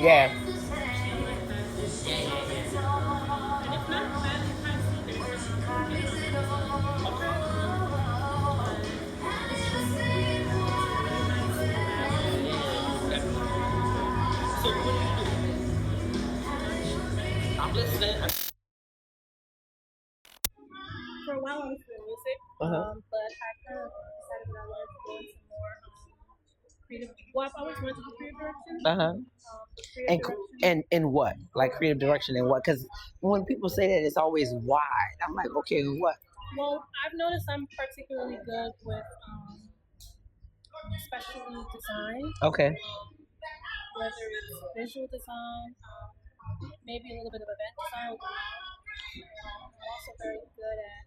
Yeah. And it's not bad anytime soon. There's alternatives, but it's really nice to have So what do you do? I'm listening. for a while I was doing music, Uh-huh. but I kind of decided that I wanted to go into more creative. Well, I've always wanted to do creative direction, Uh-huh. but creative And direction. and what? Like creative direction and what? Because when people say that, it's always wide. I'm like, okay, what? Well, I've noticed I'm particularly good with especially design, Okay. whether it's visual design, maybe a little bit of event design with my mom. I'm also very good at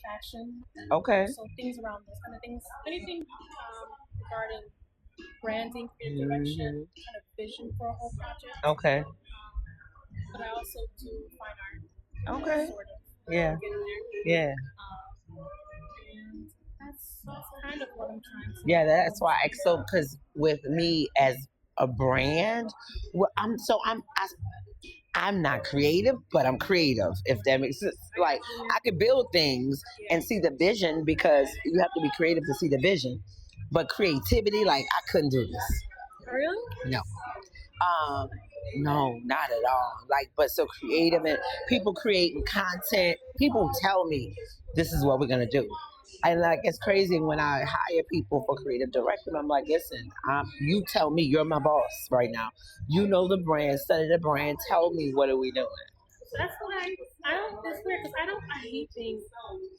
fashion, Okay. so things around those kind of things. Anything regarding branding, creative direction, Hmm. kind of vision for a whole project. Okay. But I also do fine art, Okay. sort of. Yeah. Get in there. Yeah. And that's kind of what I'm trying to Yeah. That's why. figure So, out. because with me as a brand, well, I'm not creative, but I'm creative. If that makes sense. Like I could build things and see the vision because you have to be creative to see the vision. But creativity, like I couldn't do this. Really? No. Um, no, not at all. Like, but so creative and people creating content. People tell me this is what we're gonna do. And like it's crazy when I hire people for creative direction. I'm like, listen, you tell me you're my boss right now. You know the brand, study the brand. Tell me what are we doing? That's why I don't. It's weird because I don't. I hate being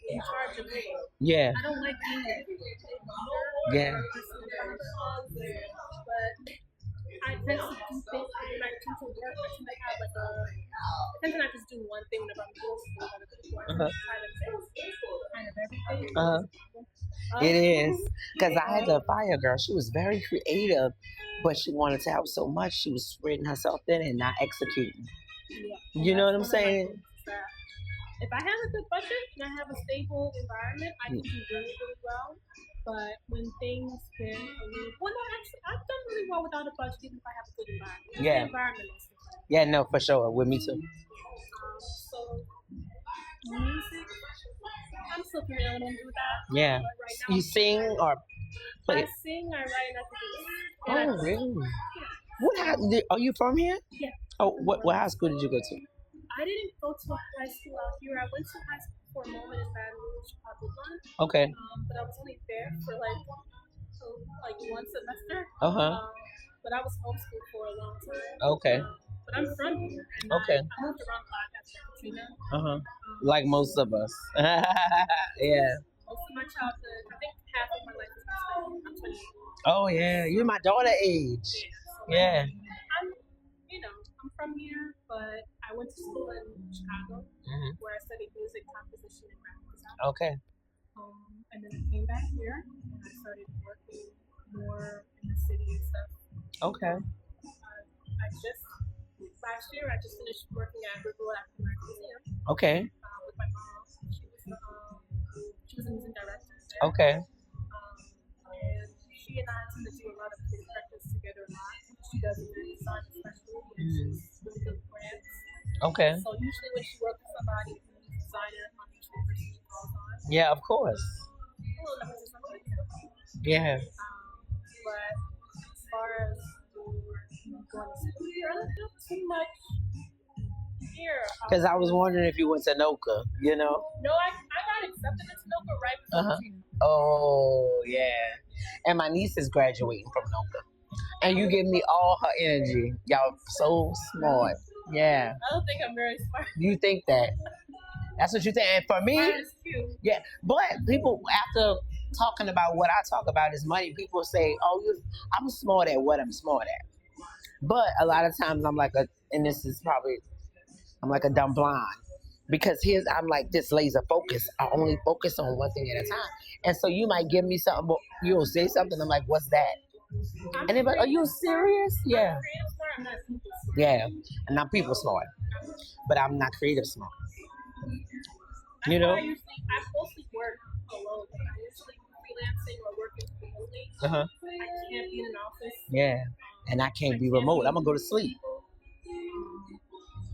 in charge of things. Yeah, I don't like being a leader yeah, or a person in front of the but I tend to do things when I tend to work. I tend to have like a. I tend to not just do one thing whenever I'm dealing with other people. I tend uh-huh, to try to mix kind of everything. uh-huh. It is because I had to fire a girl. She was very creative, but she wanted to help so much. She was spreading herself thin and not executing. Yeah, You know what I'm that's one of my saying? things. Is that if I have a good budget and I have a stable environment, I can do really, really well. But when things get a little, well, no, actually, I've done really well without a budget, even if I have a good environment. It's the Yeah, environment that's different. yeah, no, for sure. With me too. So music, I'm still figuring out what I'm doing with that. Yeah. But right now, You sing or I play? sing, I write, and I produce. And I Oh, play. really? Yeah. What? So Are you from here? yeah. Oh, what high school did you go to? I didn't go to a high school out here. I went to high school for a moment in Baton Rouge, Chicago, Okay. but I was only there for like one semester. Uh huh. But I was homeschooled for a long time. Okay. But I'm from here, and Okay. I moved around a lot after Katrina. Uh huh. Like most of us. Yeah. Most of my childhood, I think half of my life was spent. I'm 28. Oh yeah. You're my daughter age. Yeah, so Yeah. I'm, I'm from here, but I went to school in Chicago, Hmm. where I studied music composition and graphic design. Okay. And then I came back here and I started working more in the city and stuff. Okay. I just last year I just finished working at Riverwood African American Museum Okay. with my mom. She was a music director there. Okay. And she and I tend to do a lot of creative practice together a lot. She does event design especially, and Mhm. she's really good with grants. Okay. So usually when she works with somebody who's a designer on each person she calls on. Yeah, of course. Well, that was just something, you know. Yeah. But as far as going to school here, I don't feel too much here. Because I was wondering if you went to Noka, you know? No, I got accepted into Noka right before Uh-huh. Katrina. Oh, yeah. And my niece is graduating from Noka. And you give me all her energy. Y'all so smart. Yeah. I don't think I'm very smart. You think that. That's what you think. And for me, Smart is cute. yeah. But people, after talking about what I talk about is money, people say, oh, I'm smart at what I'm smart at. But a lot of times I'm like and this is probably, I'm like a dumb blind. Because I'm like this laser focus. I only focus on one thing at a time. And so you might give me something, but you'll say something. I'm like, what's that? And they're like, are you serious? Yeah. I'm creative smart. I'm not people smart. Yeah. And I'm people smart. But I'm not creative smart. That's You know? why I mostly work alone. Like I usually freelancing or working remotely. Uh-huh. I can't be in an office. Yeah. and I can't be remote. I'm gonna go to sleep.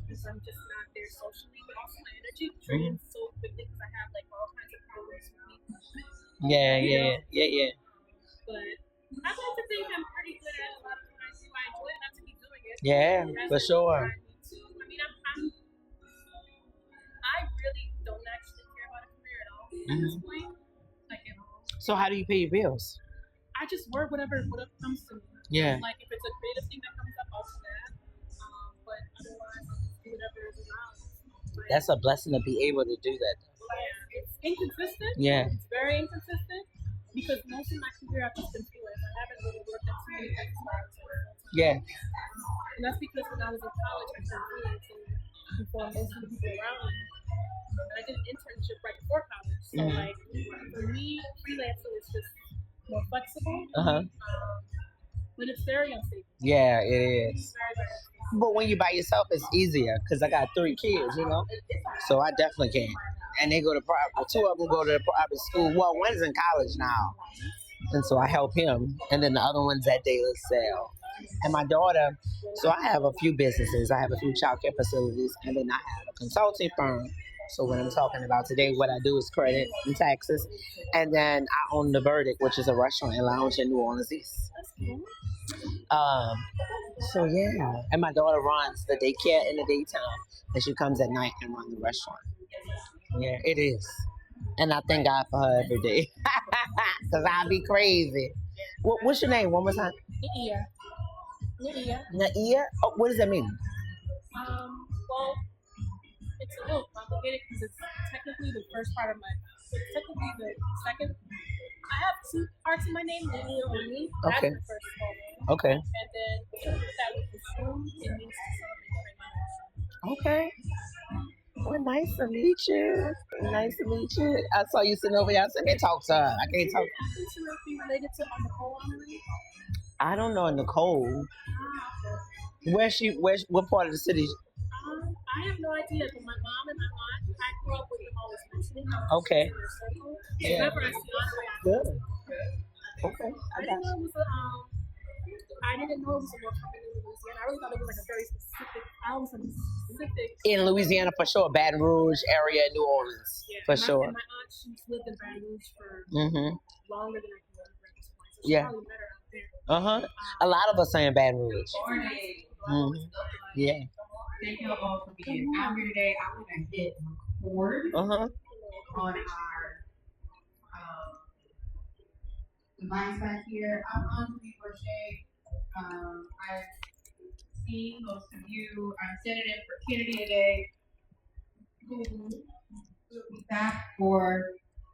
Because I'm just not there socially, but also my energy drains so quickly because I have like all kinds of problems with me. Yeah. But I like to think I'm pretty good at a lot of what I do. I enjoy enough to keep doing it. Yeah, for sure. I need to. I mean, I really don't actually care about a career at all at this point. Like at all. So how do you pay your bills? I just work whatever comes to me. Yeah. Like if it's a creative thing that comes up, I'll do that. But otherwise, I'll just do whatever is around. Like, that's a blessing to be able to do that. Yeah, it's inconsistent. Yeah. It's very inconsistent because most of my career I've just been freelance. I haven't really worked at too many places where I was full-time. Yeah. And that's because when I was in college, I started freelancing before most of the people around me. And I did an internship right before college. So like for me, freelancing is just more flexible. But it's very unstable. Yeah, it is. Very, very unstable. But when you're by yourself, it's easier because I got 3 kids, you know, so I definitely can. And they go to private. 2 of them go to the private school. Well, one's in college now, and so I help him, and then the other one's at De La Salle. And my daughter, so I have a few businesses. I have a few childcare facilities, and then I have a consulting firm. So what I'm talking about today, what I do is credit and taxes, and then I own The Verdict, which is a restaurant and lounge in New Orleans East. So yeah, and my daughter runs the daycare in the daytime, and she comes at night and runs the restaurant. Yeah, it is, and I thank God for her every day, cause I'll be crazy. What's your name? One more time. Naia. Oh, what does that mean? Well, it's a little complicated because it's technically the first part of it's technically the second. I have 2 parts of my name, Naia only. That's Okay. the first small name. Okay. And then that with the spoon, it means to celebrate my life. Okay. Well, nice to meet you. Nice to meet you. I saw you sitting over here. I said, let me talk to her. I can't talk. Happen to be related to Nicole Honoré? I don't know Nicole. What part of the city? I have no idea, but my mom and my aunt, I grew up with them always mentioning her. Okay. Yeah. Whenever I see Honoré, Good. Okay. I didn't know it was a more common in Louisiana. I really thought it was like a very specific. In Louisiana, for sure. Baton Rouge area, New Orleans, for sure. And my aunt, she's lived in Baton Rouge for longer than I can remember at this point. So she probably met her out there. A lot of us are in Baton Rouge. Yeah. Thank you all for being out here today. I'm going to hit record on our device back here. I'm Anjali Brochet. I've seen most of you. I'm sitting in for Kennedy today, who will be back for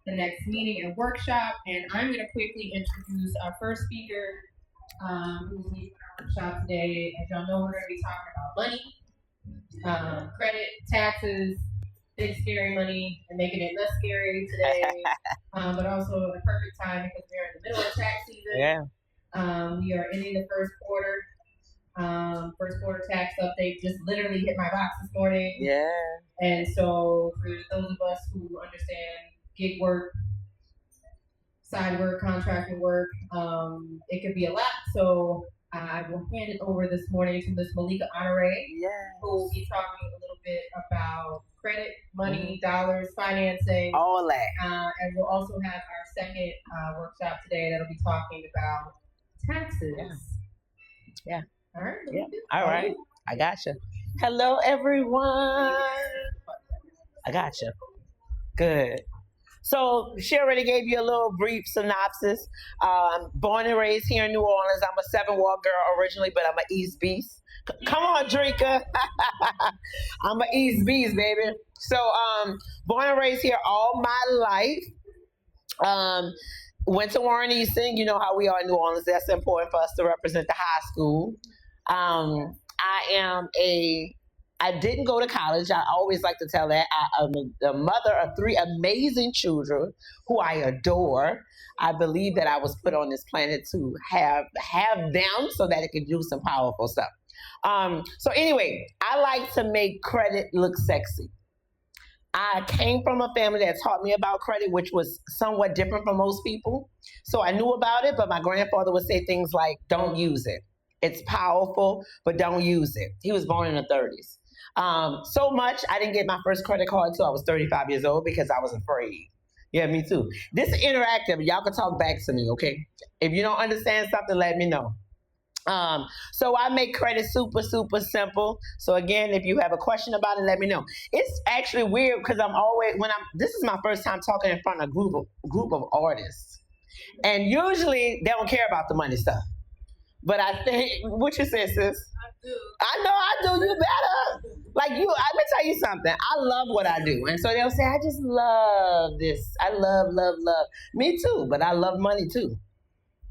the next meeting and workshop. And I'm going to quickly introduce our first speaker, who's leading our workshop today. As y'all know, we're going to be talking about money, credit, taxes, big scary money, and making it less scary today. But also the perfect time because we're in the middle of tax season. Yeah. We are ending the first quarter. First quarter tax update just literally hit my box this morning. Yeah. And so for those of us who understand gig work, side work, contracting work, it could be a lot. So I will hand it over this morning to Ms. Malika Honoré, who will be talking a little bit about credit, money, dollars, financing. All that. And we'll also have our second workshop today that'll be talking about taxes. Yeah. All right. Yeah. All right. I gotcha. Hello, everyone. I gotcha. Good. So she already gave you a little brief synopsis. Born and raised here in New Orleans. I'm a 7 Ward girl originally, but I'm an East Beast. Come on, Drika. I'm an East Beast, baby. So born and raised here all my life. Went to Warren Easton. You know how we are in New Orleans. That's important for us to represent the high school. I didn't go to college. I always like to tell that. I'm the mother of 3 amazing children who I adore. I believe that I was put on this planet to have them so that it could do some powerful stuff. So anyway, I like to make credit look sexy. I came from a family that taught me about credit, which was somewhat different from most people. So I knew about it, but my grandfather would say things like, don't use it. It's powerful, but don't use it. He was born in the 30s. So much, I didn't get my first credit card until I was 35 years old because I was afraid. Yeah, me too. This is interactive. Y'all can talk back to me, okay? If you don't understand something, let me know. So I make credit super, super simple. So again, if you have a question about it, let me know. It's actually weird because this is my first time talking in front of a group of artists. And usually they don't care about the money stuff. But I think, what you say, sis? I do. I know I do. You better. Like you, let me tell you something. I love what I do. And so they'll say, I just love this. I love, love, love. Me too, but I love money too.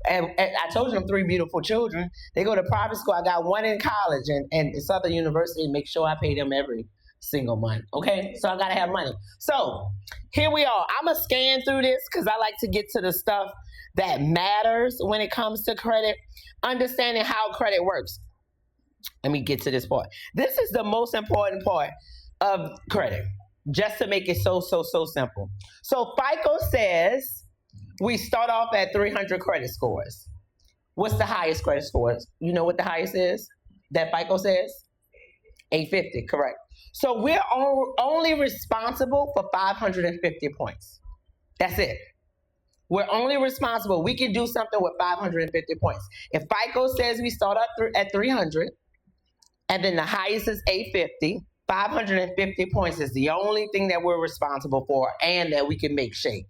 And I told you I'm three beautiful children. They go to private school. I got one in college and Southern University. Make sure I pay them every single month. Okay, so I gotta have money. So here we are. I'm gonna scan through this because I like to get to the stuff that matters when it comes to credit. Understanding how credit works. Let me get to this part. This is the most important part of credit, just to make it so simple. So FICO says we start off at 300 credit scores. What's the highest credit scores? You know what the highest is that FICO says? 850, correct. So we're only responsible for 550 points. That's it. We're only responsible. We can do something with 550 points. If FICO says we start up at 300, and then the highest is 850, 550 points is the only thing that we're responsible for and that we can make shake.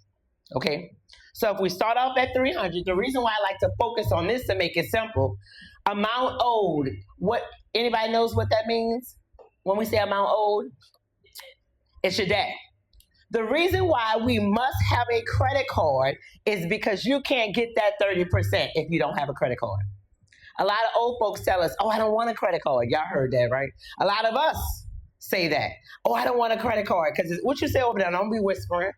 Okay? So if we start off at 300, the reason why I like to focus on this to make it simple, amount owed. What, anybody knows what that means? When we say amount owed, it's your debt. The reason why we must have a credit card is because you can't get that 30% if you don't have a credit card. A lot of old folks tell us, oh, I don't want a credit card. Y'all heard that, right? A lot of us say that. Oh, I don't want a credit card. Because what you say over there, don't be whispering.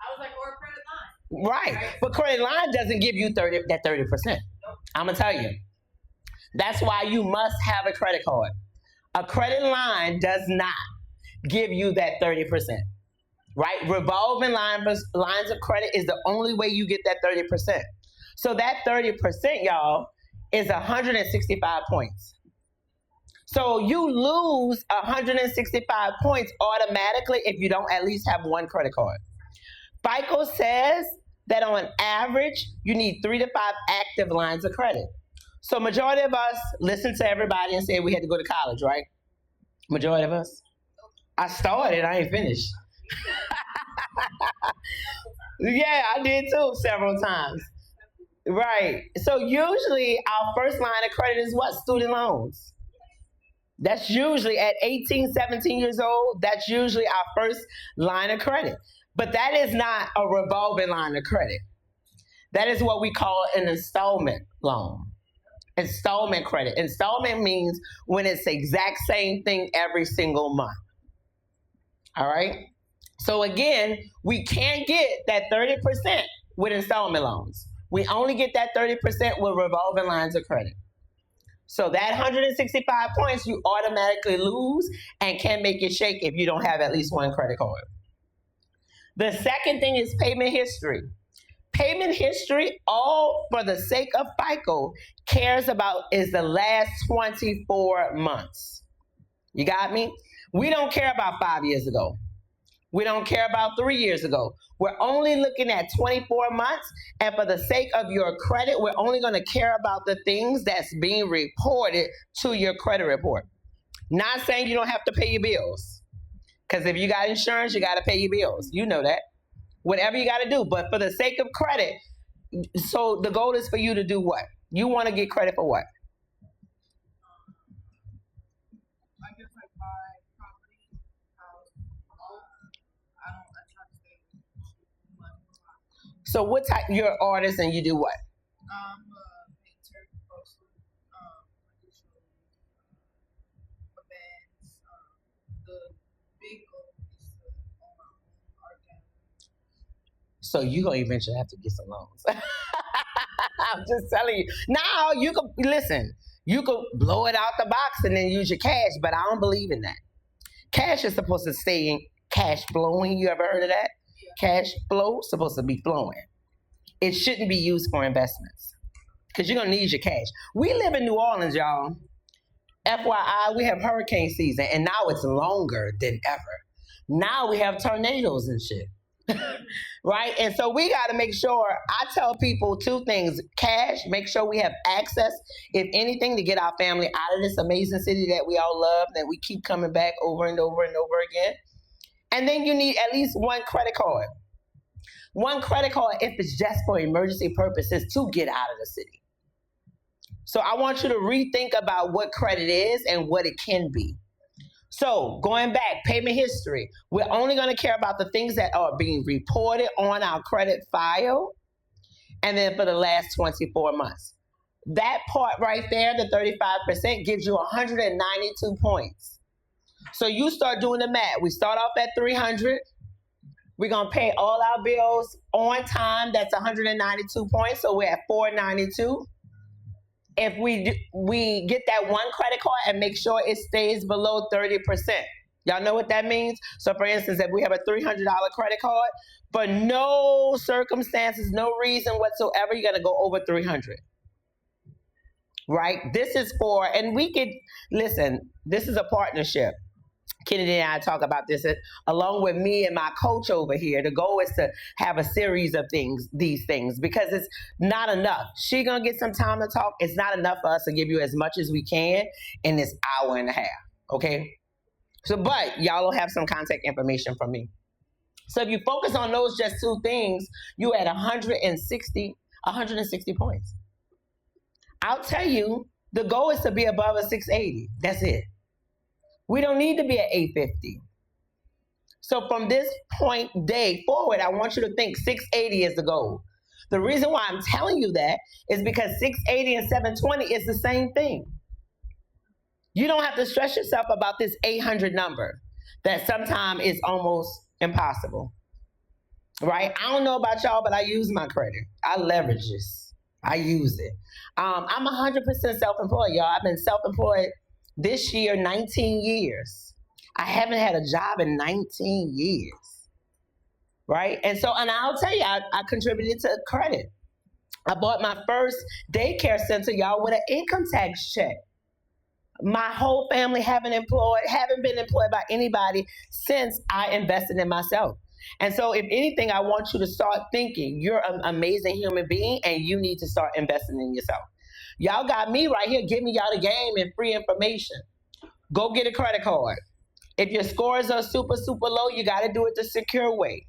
I was like, or a credit line. Right. But credit line doesn't give you that 30%. I'm going to tell you. That's why you must have a credit card. A credit line does not give you that 30%. Right? Revolving lines of credit is the only way you get that 30%. So that 30%, y'all, is 165 points. So you lose 165 points automatically if you don't at least have one credit card. FICO says that on average, you need 3 to 5 active lines of credit. So majority of us listen to everybody and say we had to go to college, right? Majority of us. I started, I ain't finished. Yeah, I did too several times. Right. So usually our first line of credit is what? Student loans. That's usually at 18, 17 years old, that's usually our first line of credit. But that is not a revolving line of credit. That is what we call an installment loan. Installment credit. Installment means when it's the exact same thing every single month. All right? So again, we can't get that 30% with installment loans. We only get that 30% with revolving lines of credit. So that 165 points you automatically lose and can make it shake if you don't have at least one credit card. The second thing is payment history. Payment history, all for the sake of FICO, cares about is the last 24 months. You got me? We don't care about 5 years ago. We don't care about 3 years ago. We're only looking at 24 months. And for the sake of your credit, we're only going to care about the things that's being reported to your credit report. Not saying you don't have to pay your bills. Because if you got insurance, you got to pay your bills. You know that. Whatever you got to do. But for the sake of credit, so the goal is for you to do what? You want to get credit for what? I guess like buy property, house, I try to stay with money. So what type, you're an artist and you do what? I'm a painter, poster, events. The big goal is to own my own art gallery. So you're going to eventually have to get some loans. I'm just telling you. Now you can, listen, you could blow it out the box and then use your cash, but I don't believe in that. Cash is supposed to stay in cash flowing. You ever heard of that? Yeah. Cash flow is supposed to be flowing. It shouldn't be used for investments. because you're going to need your cash. We live in New Orleans, y'all. FYI, we have hurricane season, and now it's longer than ever. Now we have tornadoes and shit. Right? And so we got to make sure, I tell people two things: cash, make sure we have access, if anything, to get our family out of this amazing city that we all love, that we keep coming back over and over and over again. And then you need at least one credit card. One credit card, if it's just for emergency purposes, to get out of the city. So I want you to rethink about what credit is and what it can be. So going back, payment history. We're only going to care about the things that are being reported on our credit file, and then for the last 24 months. That part right there, the 35%, gives you 192 points. So you start doing the math. We start off at 300. We're going to pay all our bills on time. That's 192 points. So we're at 492. If we get that one credit card and make sure it stays below 30%. Y'all know what that means? So for instance, if we have a $300 credit card, for no circumstances, no reason whatsoever, you're going to go over 300. Right? This is for, and we could, listen, this is a partnership. Kennedy and I talk about this along with me and my coach over here. The goal is to have a series of these things, because it's not enough. She's going to get some time to talk. It's not enough for us to give you as much as we can in this hour and a half. Okay? So, but y'all will have some contact information from me. So if you focus on those just two things, you at 160 points. I'll tell you, the goal is to be above a 680. That's it. We don't need to be at 850. So from this point day forward, I want you to think 680 is the goal. The reason why I'm telling you that is because 680 and 720 is the same thing. You don't have to stress yourself about this 800 number that sometimes is almost impossible. Right? I don't know about y'all, but I use my credit. I leverage this. I use it. I'm 100% self-employed, y'all. I've been self-employed this year, 19 years. I haven't had a job in 19 years, right? And I'll tell you, I contributed to credit. I bought my first daycare center, y'all, with an income tax check. My whole family haven't been employed by anybody since I invested in myself. And so if anything, I want you to start thinking you're an amazing human being and you need to start investing in yourself. Y'all got me right here giving y'all the game and free information. Go get a credit card. If your scores are super, super low, you got to do it the secure way.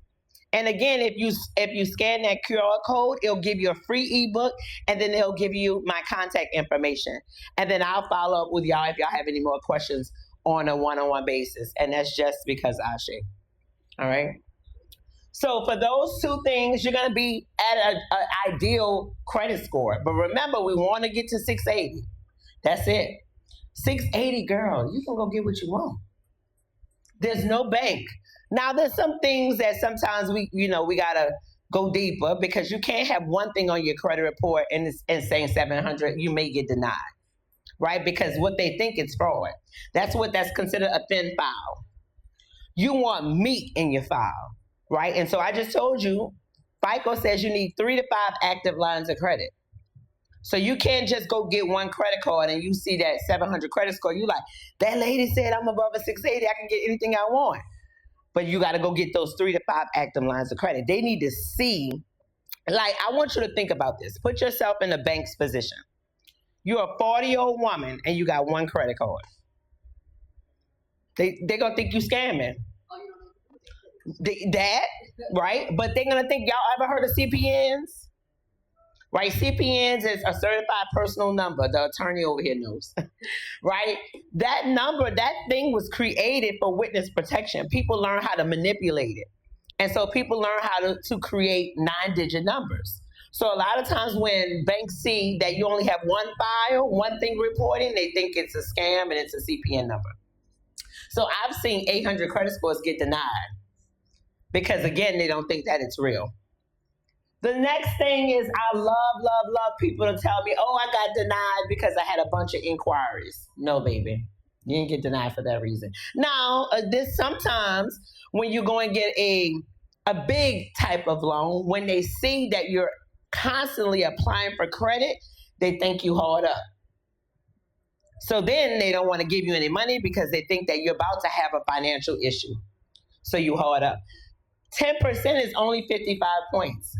And again, if you scan that QR code, it'll give you a free ebook, and then it'll give you my contact information. And then I'll follow up with y'all if y'all have any more questions on a one-on-one basis. And that's just because I share. All right? So for those two things, you're going to be at an ideal credit score. But remember, we want to get to 680. That's it. 680, girl, you can go get what you want. There's no bank. Now, there's some things that sometimes we got to go deeper, because you can't have one thing on your credit report and saying 700, you may get denied, right? Because what they think is fraud. That's considered a thin file. You want meat in your file. Right? And so I just told you, FICO says you need 3 to 5 active lines of credit. So you can't just go get one credit card and you see that 700 credit score. You like, that lady said I'm above a 680. I can get anything I want. But you got to go get those 3 to 5 active lines of credit. They need to see, like, I want you to think about this. Put yourself in the bank's position. You're a 40-year-old woman and you got one credit card. They're going to think you scamming. That, right? But they're going to think, y'all ever heard of CPNs? Right? CPNs is a certified personal number. The attorney over here knows. Right? That number, that thing was created for witness protection. People learn how to manipulate it. And so people learn how to create 9-digit numbers. So a lot of times when banks see that you only have one file, one thing reporting, they think it's a scam and it's a CPN number. So I've seen 800 credit scores get denied. Because again, they don't think that it's real. The next thing is, I love people to tell me, oh, I got denied because I had a bunch of inquiries. No, baby. You didn't get denied for that reason. Now, this sometimes when you go and get a big type of loan, when they see that you're constantly applying for credit, they think you hard up. So then they don't want to give you any money because they think that you're about to have a financial issue. So you hard up. 10% is only 55 points.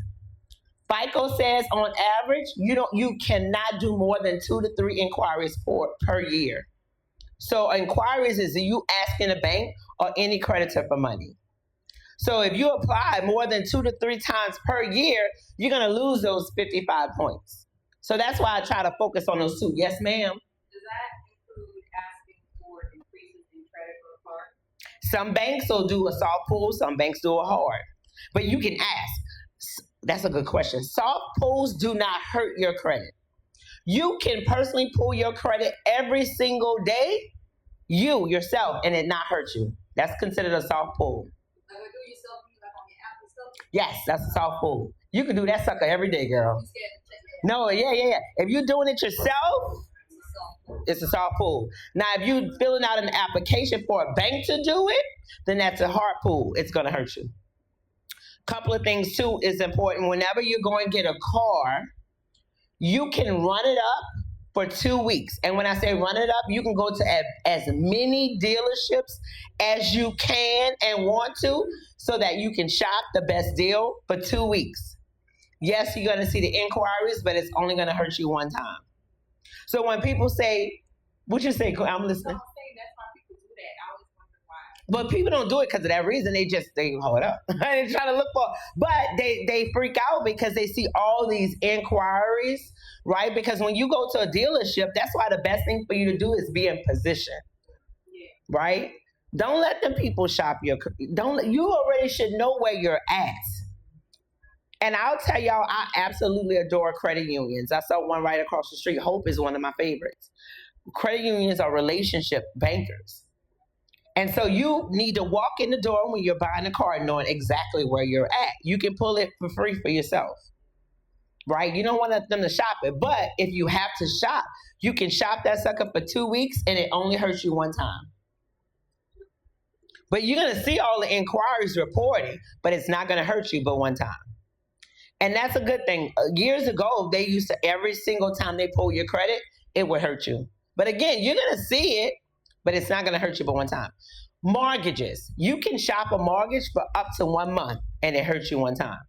FICO says on average, you cannot do more than 2 to 3 inquiries per year. So inquiries is you asking a bank or any creditor for money. So if you apply more than 2 to 3 times per year, you're going to lose those 55 points. So that's why I try to focus on those 2. Yes, ma'am. Does that include asking for increases in credit or card? Some banks will do a soft pull, some banks do a hard. But you can ask. That's a good question. Soft pulls do not hurt your credit. You can personally pull your credit every single day, yourself, and it not hurt you. That's considered a soft pull. Like do yourself, like on your app and stuff? Yes, that's a soft pull. You can do that sucker every day, girl. No, yeah. If you're doing it yourself, it's a soft pull. Now, if you're filling out an application for a bank to do it, then that's a hard pull. It's going to hurt you. Couple of things, too, is important. Whenever you're going to get a car, you can run it up for 2 weeks. And when I say run it up, you can go to as many dealerships as you can and want to so that you can shop the best deal for 2 weeks. Yes, you're going to see the inquiries, but it's only going to hurt you one time. So when people say, what you say? I'm listening. But people don't do it because of that reason. They hold up. They're trying to look for, but they freak out because they see all these inquiries, right? Because when you go to a dealership, that's why the best thing for you to do is be in position, right? Don't let them people shop you already should know where you're at. And I'll tell y'all, I absolutely adore credit unions. I saw one right across the street. Hope is one of my favorites. Credit unions are relationship bankers. And so you need to walk in the door when you're buying a car knowing exactly where you're at. You can pull it for free for yourself, right? You don't want them to shop it. But if you have to shop, you can shop that sucker for 2 weeks and it only hurts you one time. But you're going to see all the inquiries reported, but it's not going to hurt you but one time. And that's a good thing. Years ago, they used to, every single time they pull your credit, it would hurt you. But again, you're going to see it, but it's not going to hurt you but one time. Mortgages. You can shop a mortgage for up to 1 month and it hurts you one time.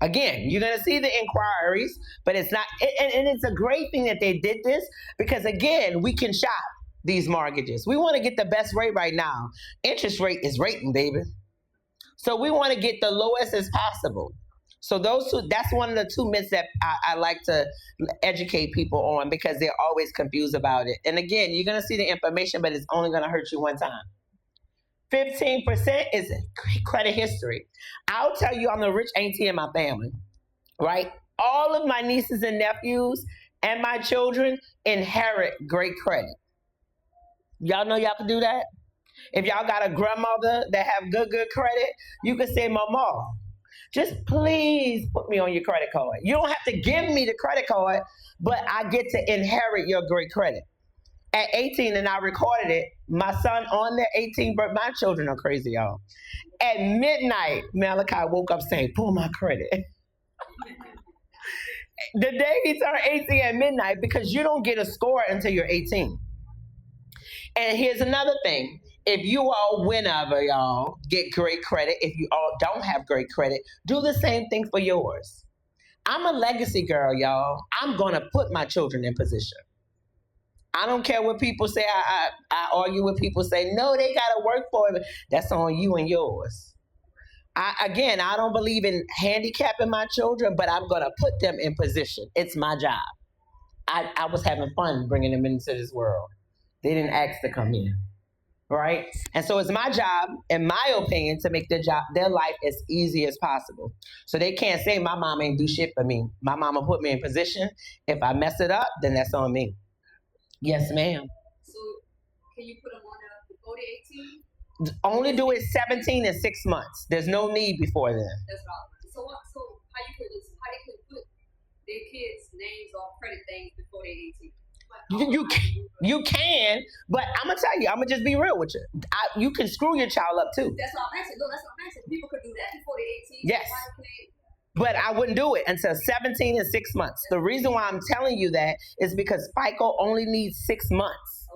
Again, you're going to see the inquiries, but it's not, and it's a great thing that they did this because again, we can shop these mortgages. We want to get the best rate right now. Interest rate is rating, baby. So we want to get the lowest as possible. So those two, that's one of the 2 myths that I like to educate people on because they're always confused about it. And again, you're going to see the information, but it's only going to hurt you one time. 15% is credit history. I'll tell you, I'm the rich auntie in my family, right? All of my nieces and nephews and my children inherit great credit. Y'all know y'all can do that? If y'all got a grandmother that have good credit, you can say, Mama, just please put me on your credit card. You don't have to give me the credit card, but I get to inherit your great credit. At 18, and I recorded it, my son on their 18th birthday, my children are crazy, y'all. At midnight, Malachi woke up saying, pull my credit. The day he turned 18 at midnight, because you don't get a score until you're 18. And here's another thing. If you all, whenever y'all get great credit, if you all don't have great credit, do the same thing for yours. I'm a legacy girl, y'all. I'm going to put my children in position. I don't care what people say. I argue with people say, no, they got to work for it. That's on you and yours. I don't believe in handicapping my children, but I'm going to put them in position. It's my job. I was having fun bringing them into this world. They didn't ask to come here. Right? And so it's my job, in my opinion, to make their life as easy as possible. So they can't say my mom ain't do shit for me. My mama put me in position. If I mess it up, then that's on me. Yes, ma'am. So can you put them on before the 18? Only do it 17 and 6 months. There's no need before then. That's right. So how they could put their kids' names on credit things before they're 18? You can, but I'm gonna tell you, I'm gonna just be real with you. You can screw your child up too. That's what I'm asking. No, that's what I'm asking. People could do that before they're 18. Yes. But I wouldn't do it until 17 and 6 months. The reason why I'm telling you that is because FICO only needs 6 months.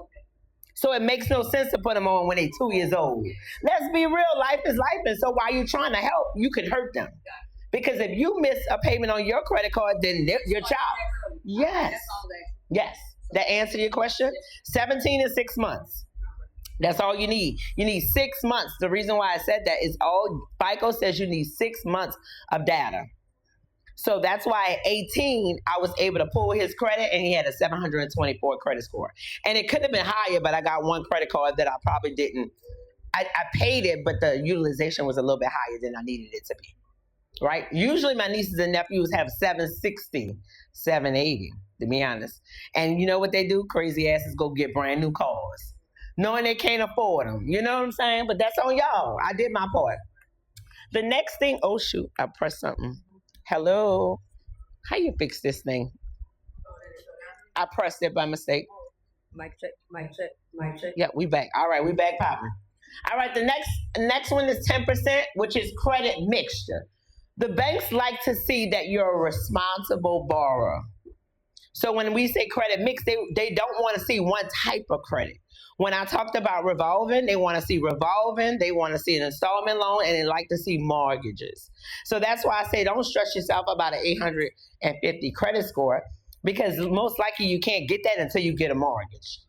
So it makes no sense to put them on when they're 2 years old. Let's be real, life is life. And so while you're trying to help, you can hurt them. Because if you miss a payment on your credit card, then your child. Yes. Yes. That answer your question? 17 and 6 months. That's all you need. You need 6 months. The reason why I said that is all FICO says you need 6 months of data. So that's why at 18, I was able to pull his credit and he had a 724 credit score. And it could have been higher, but I got one credit card that I probably didn't. I paid it, but the utilization was a little bit higher than I needed it to be. Right? Usually my nieces and nephews have 760, 780, to be honest. And you know what they do? Crazy asses go get brand new cars, knowing they can't afford them. You know what I'm saying? But that's on y'all. I did my part. The next thing, oh shoot, I pressed something. Hello. How you fix this thing? I pressed it by mistake. Mic check, mic check, mic check. Yeah, we back. All right, we back popping. All right, the next one is 10%, which is credit mixture. The banks like to see that you're a responsible borrower. So when we say credit mix, they don't want to see one type of credit. When I talked about revolving, they want to see revolving, they want to see an installment loan, and they like to see mortgages. So that's why I say don't stress yourself about an 850 credit score, because most likely you can't get that until you get a mortgage.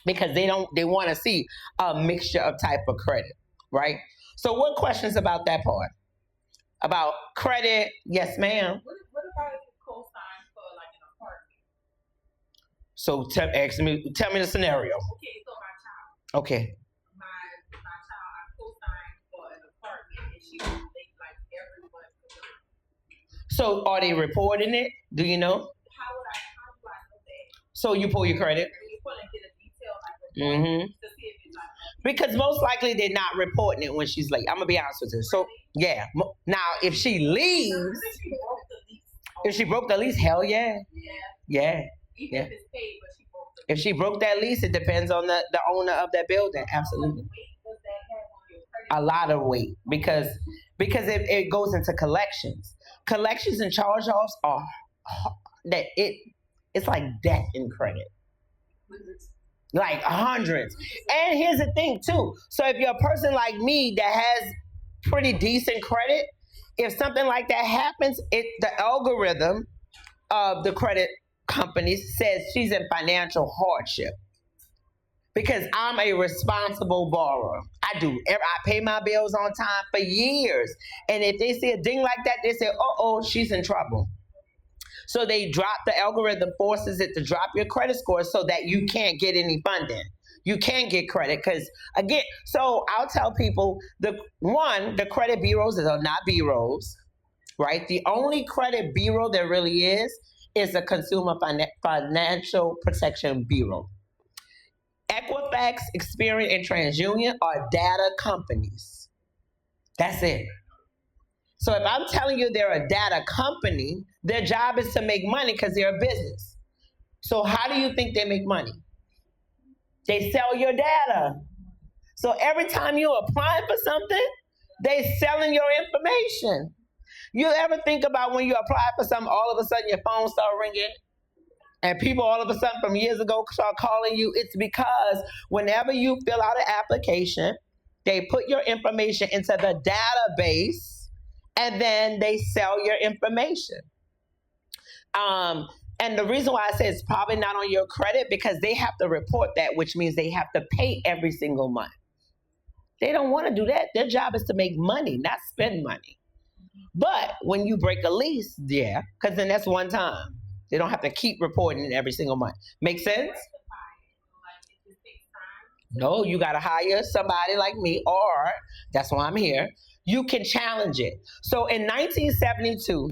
Because they want to see a mixture of type of credit, right? So what questions about that part? About credit? Yes, ma'am. What about if you co-sign for like an apartment? So tell me the scenario. Okay, so my child. Okay. My child, I co-signed for an apartment, and she will make like every month. So are they reporting it? Do you know? How do I know that? So you pull your credit? You want to get a detail like to see if it's like. Because most likely they're not reporting it when she's late. I'm gonna be honest with you. So yeah. Now if she leaves, if she broke the lease, hell yeah. Yeah. Even if it's paid, but she broke the lease. If she broke that lease, it depends on the owner of that building. Absolutely. What weight does that have on your credit? A lot of weight because it goes into collections. Collections and charge-offs are that it's like death in credit. Like hundreds. And here's the thing too. So if you're a person like me that has pretty decent credit, if something like that happens, the algorithm of the credit companies says she's in financial hardship. Because I'm a responsible borrower. I pay my bills on time for years. And if they see a ding like that, they say, she's in trouble. So the algorithm forces it to drop your credit score so that you can't get any funding. You can't get credit because, again, so I'll tell people, the credit bureaus are not bureaus, right? The only credit bureau there really is the Consumer Financial Protection Bureau. Equifax, Experian, and TransUnion are data companies. That's it. So if I'm telling you they're a data company, their job is to make money because they're a business. So how do you think they make money? They sell your data. So every time you're applying for something, they're selling your information. You ever think about when you apply for something, all of a sudden your phone starts ringing, and people all of a sudden from years ago start calling you? It's because whenever you fill out an application, they put your information into the database, and then they sell your information. And the reason why I say it's probably not on your credit, because they have to report that, which means they have to pay every single month. They don't want to do that. Their job is to make money, not spend money. But when you break a lease, yeah, because then that's one time. They don't have to keep reporting it every single month. Make sense? No, you got to hire somebody like me, or that's why I'm here. You can challenge it. So in 1972,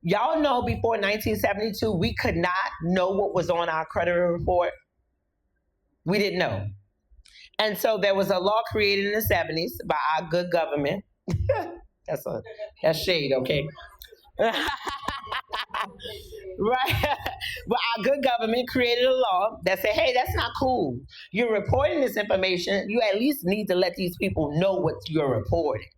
y'all know before 1972, we could not know what was on our credit report. We didn't know. And so there was a law created in the 70s by our good government. That's shade, okay? Right. But our good government created a law that said, hey, that's not cool. You're reporting this information. You at least need to let these people know what you're reporting.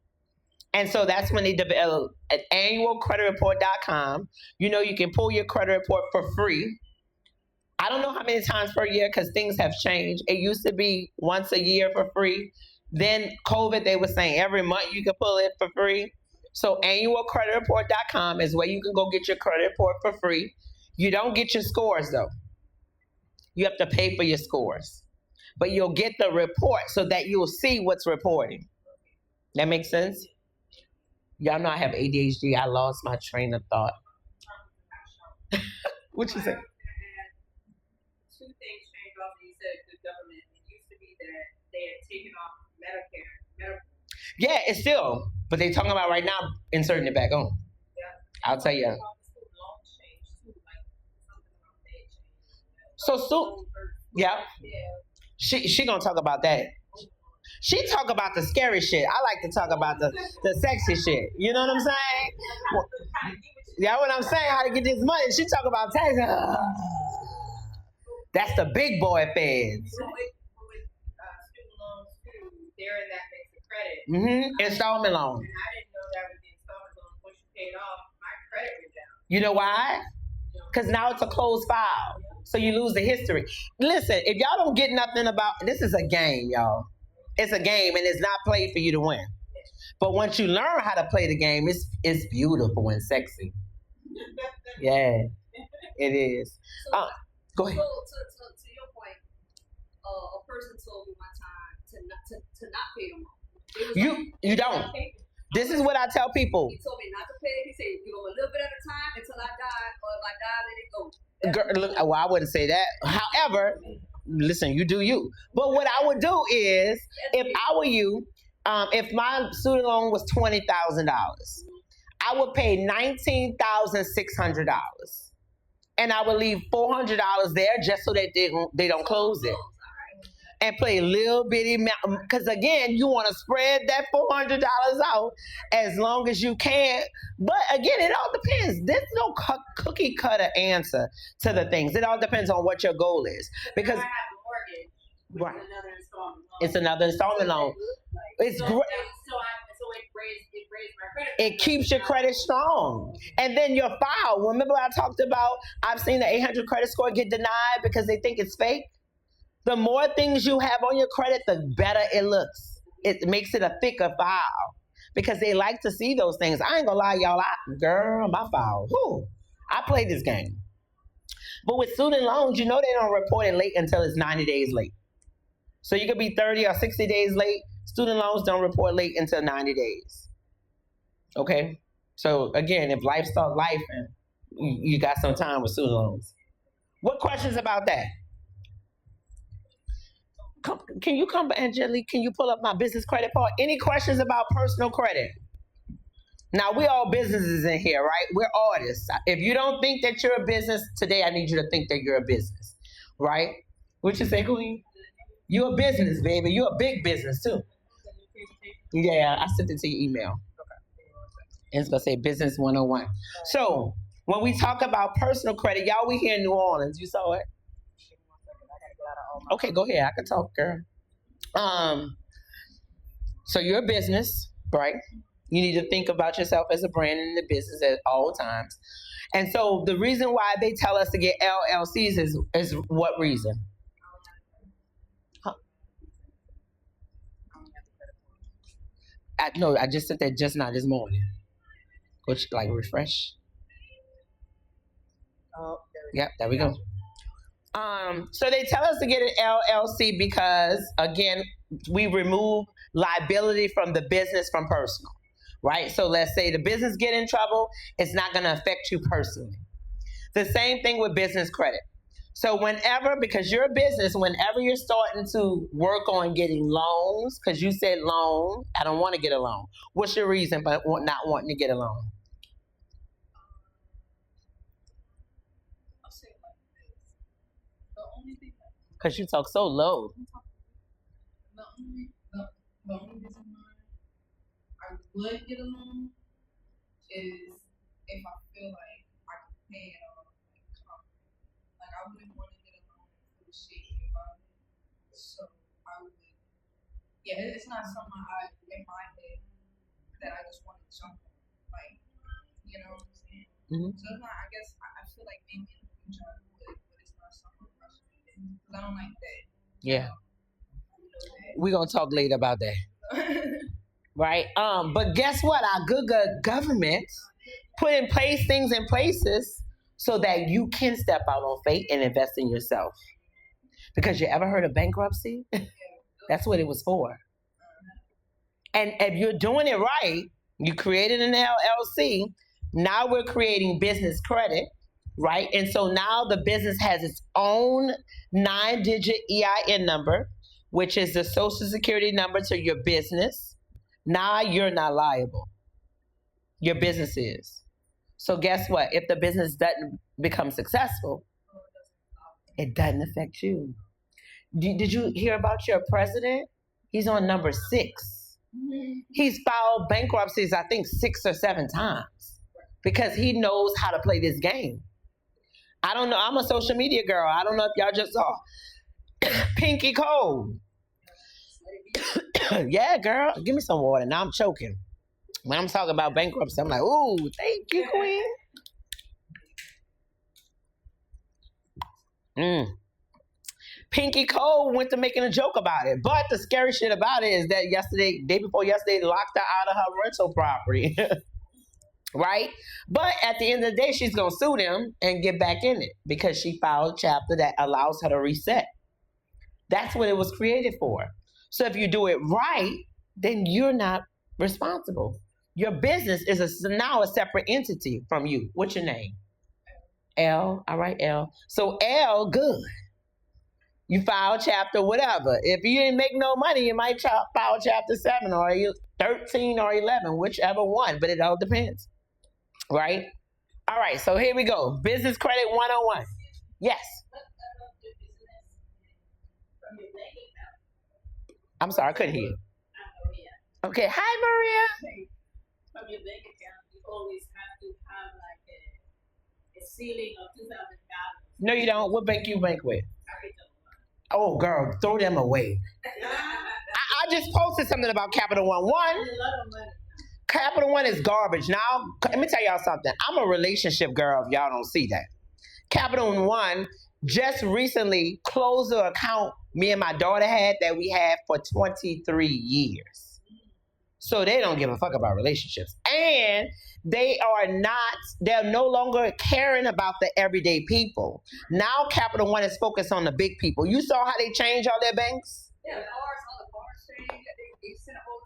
And so that's when they develop an annualcreditreport.com. You can pull your credit report for free. I don't know how many times per year because things have changed. It used to be once a year for free. Then COVID, they were saying every month you can pull it for free. So annualcreditreport.com is where you can go get your credit report for free. You don't get your scores though. You have to pay for your scores. But you'll get the report so that you'll see what's reporting. That makes sense? Y'all know I have ADHD. I lost my train of thought. What you say? Two things changed off. You said the government. It used to be that they had taken off Medicare. Yeah, it's still, but they talking about right now inserting it back on. Yeah. I'll tell you. So, yeah, she gonna talk about that. She talk about the scary shit. I like to talk about the sexy shit. You know what I'm saying? Yeah, what I'm saying, how to get this money. She talk about taxes. That's the big boy feds. With student loans too, they're in that basic credit. Installment loan. And I didn't know that with the installment loan, once you paid off, my credit went down. You know why? Because now it's a closed file. So you lose the history. Listen, if y'all don't get nothing about this is a game, y'all. It's a game and it's not played for you to win. But once you learn how to play the game, it's beautiful and sexy. Yeah, it is. Go ahead. So to your point, a person told me one time to not pay them off. You don't. This is what I tell people. He told me not to pay. He said, a little bit at a time until I die, or if I die, let it go. Girl, look, well, I wouldn't say that. However, listen, you do you. But what I would do is, if I were you, if my student loan was $20,000, I would pay $19,600, and I would leave $400 there just so that they don't close it. And play a little bitty, because again, you want to spread that $400 out as long as you can. But again, it all depends. There's no cookie cutter answer to the things. It all depends on what your goal is. Because I have a mortgage, right. Another installment loan. It's another installment loan. It's great. So it raised my credit. It keeps your credit strong. And then your file. Remember I talked about, I've seen the 800 credit score get denied because they think it's fake. The more things you have on your credit, the better it looks. It makes it a thicker file because they like to see those things. I ain't gonna lie, y'all. Girl, my file. I play this game. But with student loans, they don't report it late until it's 90 days late. So you could be 30 or 60 days late. Student loans don't report late until 90 days. Okay? So again, if life starts life, and you got some time with student loans. What questions about that? Can you come, Angelique? Can you pull up my business credit part? Any questions about personal credit? Now, we all businesses in here, right? We're artists. If you don't think that you're a business, today I need you to think that you're a business, right? What you say, Queen? You're a business, baby. You're a big business, too. Yeah, I sent it to your email. And it's going to say Business 101. So, when we talk about personal credit, y'all, we here in New Orleans. You saw it? Okay, go ahead. I can talk, girl. So you're a business, right? You need to think about yourself as a brand in the business at all times. And so the reason why they tell us to get LLCs is what reason? Huh? I just said that just not this morning. Which, refresh. Oh, there we go. So they tell us to get an LLC because, again, we remove liability from the business from personal, right? So let's say the business get in trouble, it's not going to affect you personally. The same thing with business credit. So because you're a business, whenever you're starting to work on getting loans, because you said loan, I don't want to get a loan. What's your reason for not wanting to get a loan? Because you talk so low. The only reason why I would get a loan is if I feel like I can pay it off like I wouldn't want to get a loan for the shaky environment. So I would, it's not something in my head that I just want to jump on. Like, you know what I'm saying? Mhm. So it's not, I guess, I feel like maybe in the future I would, but it's not something rushing because I don't like that. Yeah. We're going to talk later about that. Right? But guess what? Our good government put in place things in places so that you can step out on faith and invest in yourself. Because you ever heard of bankruptcy? That's what it was for. And if you're doing it right, you created an LLC. Now we're creating business credit, right? And so now the business has its own 9-digit EIN number, which is the social security number to your business. Now you're not liable. Your business is. So guess what? If the business doesn't become successful, it doesn't affect you. Did you hear about your president? He's on number 6. He's filed bankruptcies, I think, 6 or 7 times because he knows how to play this game. I don't know. I'm a social media girl. I don't know if y'all just saw Pinky Cole. Yeah, girl. Give me some water. Now I'm choking. When I'm talking about bankruptcy, I'm like, ooh, thank you, Queen. Pinky Cole went to making a joke about it. But the scary shit about it is that day before yesterday, they locked her out of her rental property. Right? But at the end of the day, she's going to sue them and get back in it because she filed a chapter that allows her to reset. That's what it was created for. So if you do it right, then you're not responsible. Your business is now a separate entity from you. What's your name? L. All right, L. So L, good. You file chapter whatever. If you didn't make no money, you might file chapter 7 or 13 or 11, whichever one, but it all depends. Right? All right, so here we go. Business credit 101. Yes. I'm sorry, I couldn't hear you. Okay, hi, Maria. From your bank account, you always have to have like a ceiling of $2,000. No, you don't. What bank you bank with? Oh, girl, throw them away. I just posted something about Capital One. Capital One is garbage. Now, let me tell y'all something. I'm a relationship girl if y'all don't see that. Capital One just recently closed the account me and my daughter had that we had for 23 years. So they don't give a fuck about relationships. And they're no longer caring about the everyday people. Now Capital One is focused on the big people. You saw how they changed all their banks? Yeah, all the bars changed. They sent a whole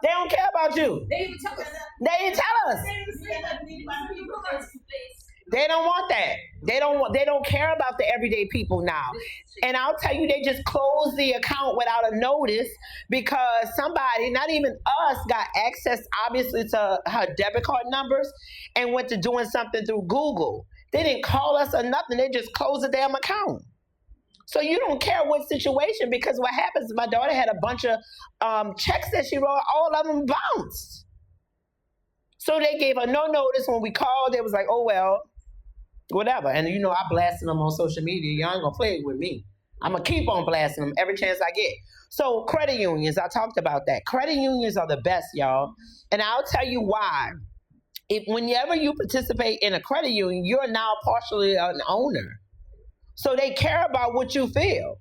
They don't care about you. They didn't tell us. They didn't tell us. They don't want that. They don't care about the everyday people now. And I'll tell you, they just closed the account without a notice because somebody, not even us, got access obviously to her debit card numbers and went to doing something through Google. They didn't call us or nothing. They just closed the damn account. So you don't care what situation, because what happens is my daughter had a bunch of checks that she wrote, all of them bounced. So they gave her no notice. When we called, it was like, oh, well, whatever. And you know, I blasting them on social media. Y'all ain't gonna play with me. I'm gonna keep on blasting them every chance I get. So credit unions, I talked about that. Credit unions are the best, y'all. And I'll tell you why. Whenever you participate in a credit union, you're now partially an owner. So they care about what you feel.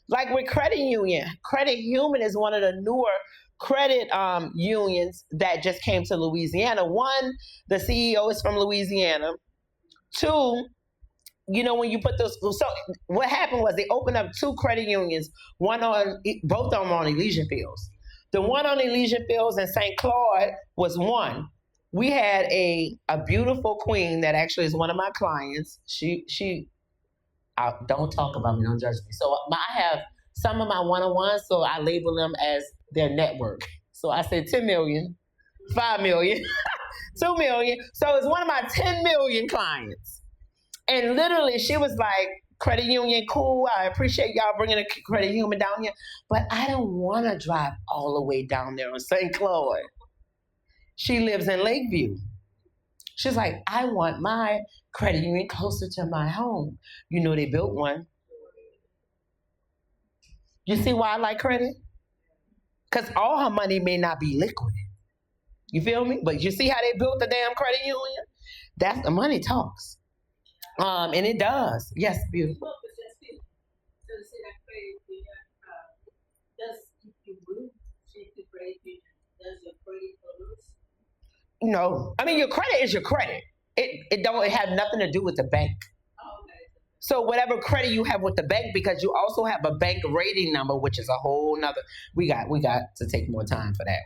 Like with credit union, Credit Human is one of the newer credit unions that just came to Louisiana. One, the CEO is from Louisiana. 2, you know, when you put those, so what happened was they opened up 2 credit unions, both of them on Elysian Fields. The one on Elysian Fields in St. Claude was one. We had a beautiful queen that actually is one of my clients. She don't talk about me, don't judge me. So I have some of my one-on-ones, so I label them as their network. So I said 10 million, 5 million, 2 million. So it's one of my 10 million clients. And literally she was like, credit union, cool. I appreciate y'all bringing a credit union down here. But I don't want to drive all the way down there on St. Claude. She lives in Lakeview. She's like, I want my credit union closer to my home. You know, they built one. You see why I like credit? Because all her money may not be liquid. You feel me? But you see how they built the damn credit union? That's the money talks. And it does. Yes, beautiful. Well, but that's it. So to say that credit, does if you move to credit union, does your credit lose? No, I mean your credit is your credit. It have nothing to do with the bank. Oh, okay. So whatever credit you have with the bank, because you also have a bank rating number, which is a whole nother. We got to take more time for that,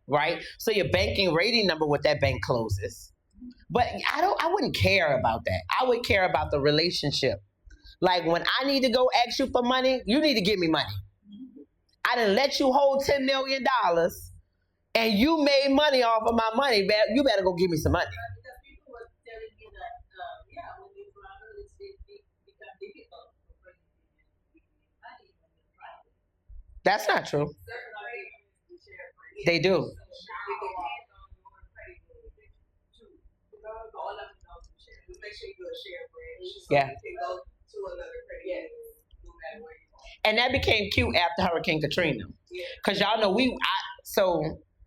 right? So your banking rating number with that bank closes. But I wouldn't care about that. I would care about the relationship. Like when I need to go ask you for money, you need to give me money. I didn't let you hold $10 million and you made money off of my money. You better go give me some money. Because people were telling me that, when you travel, it becomes difficult for you to give money when you travel. That's not true. Certain credit share credit. They do. So it depends on your credit too. All of them also share. Just make sure you do a share credit. So Yeah. you can go to another credit union no matter where you are. And that became cute after Hurricane Katrina. Because y'all know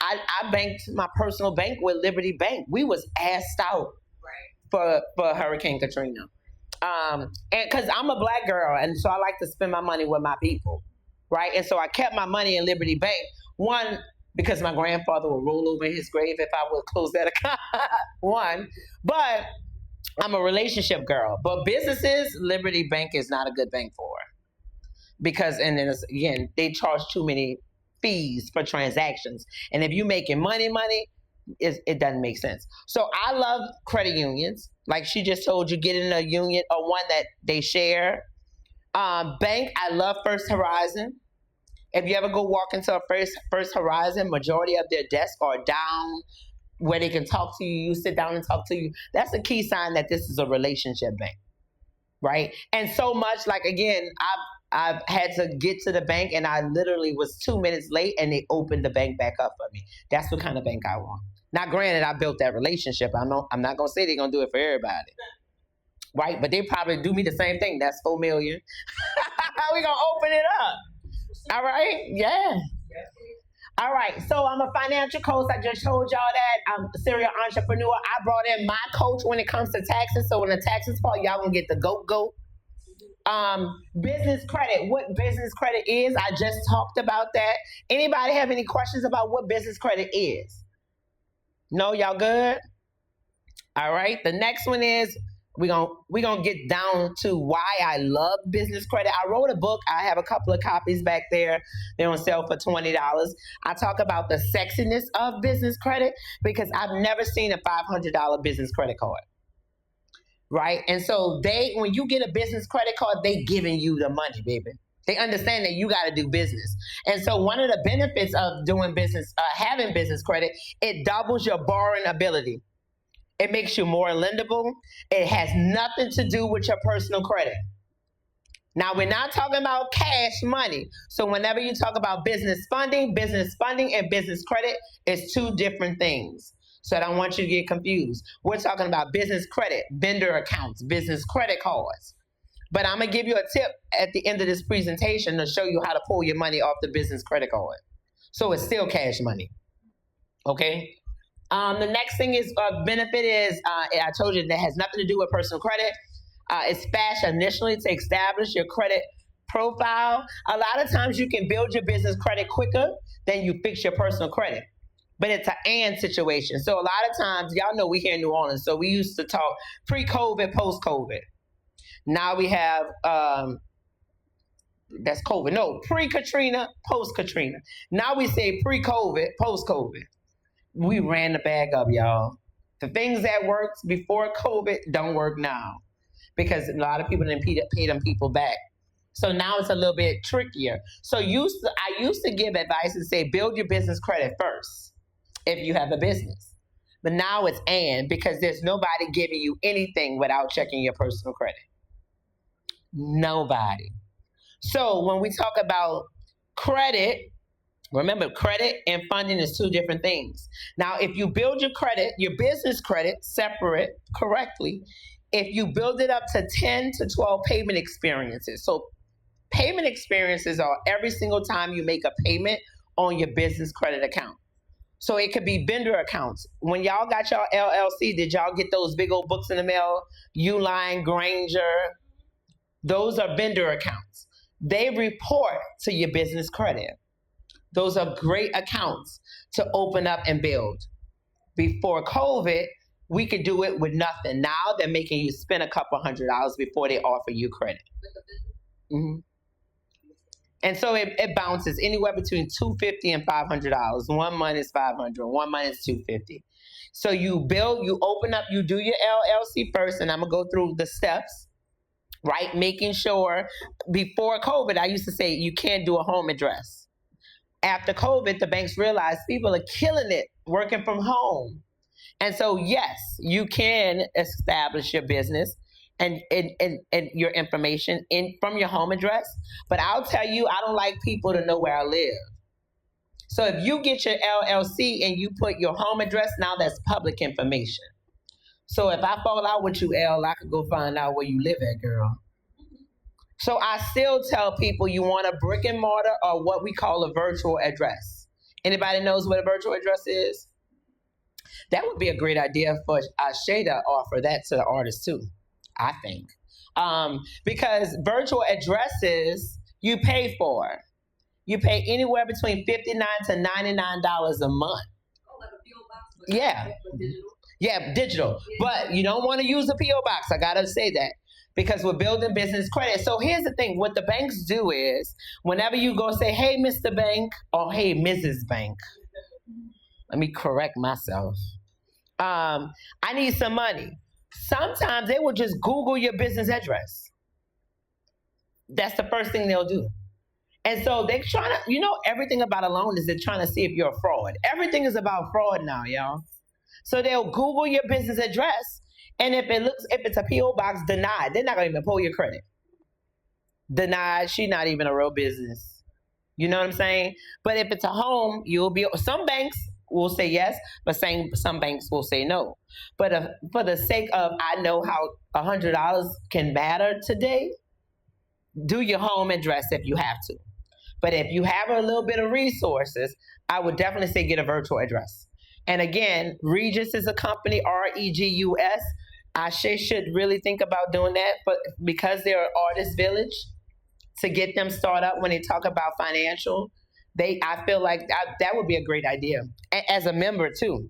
I banked my personal bank with Liberty Bank. We was assed out for Hurricane Katrina. And because I'm a black girl, and so I like to spend my money with my people, right? And so I kept my money in Liberty Bank. One, because my grandfather would roll over in his grave if I would close that account. One, but I'm a relationship girl. But businesses, Liberty Bank is not a good bank for. Because, and then again, they charge too many fees for transactions. And if you're making money, it doesn't make sense. So I love credit unions. Like she just told you, get in a union or one that they share. Bank, I love First Horizon. If you ever go walk into a First Horizon, majority of their desks are down where they can talk to you. You sit down and talk to you. That's a key sign that this is a relationship bank, right? And so much, like again, I've had to get to the bank and I literally was 2 minutes late and they opened the bank back up for me. That's what kind of bank I want. Now, granted, I built that relationship. I'm not going to say they're going to do it for everybody. Right? But they probably do me the same thing. That's $4 million. We're going to open it up. All right? Yeah. All right. So I'm a financial coach. I just told y'all that. I'm a serial entrepreneur. I brought in my coach when it comes to taxes. So when the taxes fall, y'all going to get the go. Business credit. What business credit is, I just talked about that. Anybody have any questions about what business credit is? No, y'all good? All right. The next one is we're gonna get down to why I love business credit. I wrote a book. I have a couple of copies back there. They're on sale for $20. I talk about the sexiness of business credit because I've never seen a $500 business credit card. Right? And so when you get a business credit card, they giving you the money, baby. They understand that you got to do business. And so one of the benefits of doing business, having business credit, it doubles your borrowing ability. It makes you more lendable. It has nothing to do with your personal credit. Now, we're not talking about cash money. So whenever you talk about business funding and business credit is two different things. So I don't want you to get confused. We're talking about business credit, vendor accounts, business credit cards. But I'm going to give you a tip at the end of this presentation to show you how to pull your money off the business credit card. So it's still cash money. Okay? The next thing is benefit is, I told you that has nothing to do with personal credit. It's fast initially to establish your credit profile. A lot of times you can build your business credit quicker than you fix your personal credit. But it's an and situation. So a lot of times, y'all know we here in New Orleans, so we used to talk pre-COVID, post-COVID. Now we have, that's COVID. No, pre-Katrina, post-Katrina. Now we say pre-COVID, post-COVID. We ran the bag up, y'all. The things that worked before COVID don't work now because a lot of people didn't pay them people back. So now it's a little bit trickier. So I used to give advice and say, build your business credit first if you have a business. But now it's because there's nobody giving you anything without checking your personal credit. Nobody. So when we talk about credit, remember credit and funding is two different things. Now, if you build your credit, your business credit separate correctly, if you build it up to 10 to 12 payment experiences. So payment experiences are every single time you make a payment on your business credit account. So it could be vendor accounts. When y'all got your LLC, did y'all get those big old books in the mail? Uline, Granger, those are vendor accounts. They report to your business credit. Those are great accounts to open up and build. Before COVID, we could do it with nothing. Now they're making you spend a couple $100 before they offer you credit. Mm-hmm. And so it bounces anywhere between $250 and $500. 1 month is $500. 1 month is $250. So you build, you open up, you do your LLC first, and I'm gonna go through the steps, right? Making sure before COVID, I used to say you can't do a home address. After COVID, the banks realized people are killing it working from home. And so, yes, you can establish your business and your information from your home address. But I'll tell you, I don't like people to know where I live. So if you get your LLC and you put your home address, now that's public information. So if I fall out with you, L, I could go find out where you live at, girl. So I still tell people you want a brick and mortar or what we call a virtual address. Anybody knows what a virtual address is? That would be a great idea for Shay to offer that to the artists too, I think. Because virtual addresses you pay for. You pay anywhere between $59 to $99 a month. Oh, like a PO box, but Yeah. digital. Yeah, digital. But you don't want to use a P.O. box. I got to say that. Because we're building business credit. So here's the thing. What the banks do is whenever you go say, hey, Mr. Bank, or hey, Mrs. Bank. Let me correct myself. I need some money. Sometimes they will just Google your business address. That's the first thing they'll do. And so they're trying to, everything about a loan is they're trying to see if you're a fraud. Everything is about fraud now, y'all. So they'll Google your business address. And if it's a P.O. box, denied. They're not going to even pull your credit. Denied. She's not even a real business. You know what I'm saying? But if it's a home, some banks will say yes, but some banks will say no. But for the sake of, I know how $100 can matter today, do your home address if you have to. But if you have a little bit of resources, I would definitely say get a virtual address. And again, Regis is a company, REGUS. Ashe should really think about doing that, but because they're an artist village, to get them started up when they talk about financial, I feel like that would be a great idea as a member too,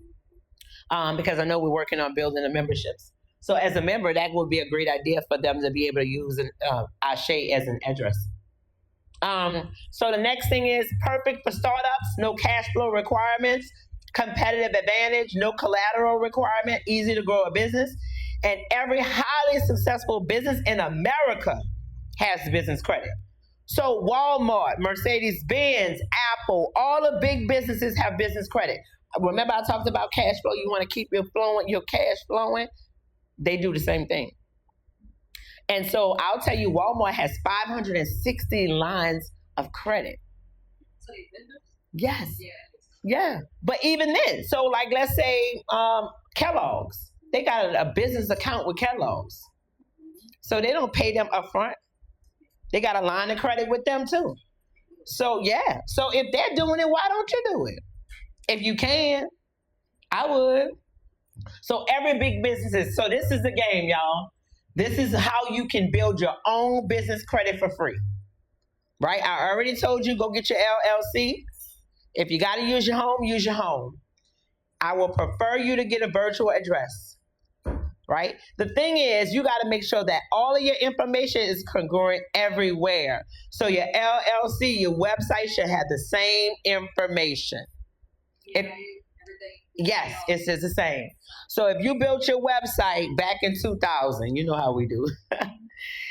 because I know we're working on building the memberships. So as a member, that would be a great idea for them to be able to use Ashe as an address. So the next thing is perfect for startups, no cash flow requirements, competitive advantage, no collateral requirement, easy to grow a business. And every highly successful business in America has business credit. So Walmart, Mercedes-Benz, Apple, all the big businesses have business credit. Remember I talked about cash flow? You want to keep your cash flowing? They do the same thing. And so I'll tell you, Walmart has 560 lines of credit. So they vendors? Yes. Yeah. Yeah. But even then, so like let's say Kellogg's, they got a business account with Kellogg's. So they don't pay them up front. They got a line of credit with them too. So yeah. So if they're doing it, why don't you do it? If you can, I would. So every big business so this is the game, y'all. This is how you can build your own business credit for free. Right? I already told you, go get your LLC. If you got to use your home, use your home. I will prefer you to get a virtual address. Right? The thing is, you got to make sure that all of your information is congruent everywhere. So your LLC, your website should have the same information. Yes, it's the same. So if you built your website back in 2000, you know how we do,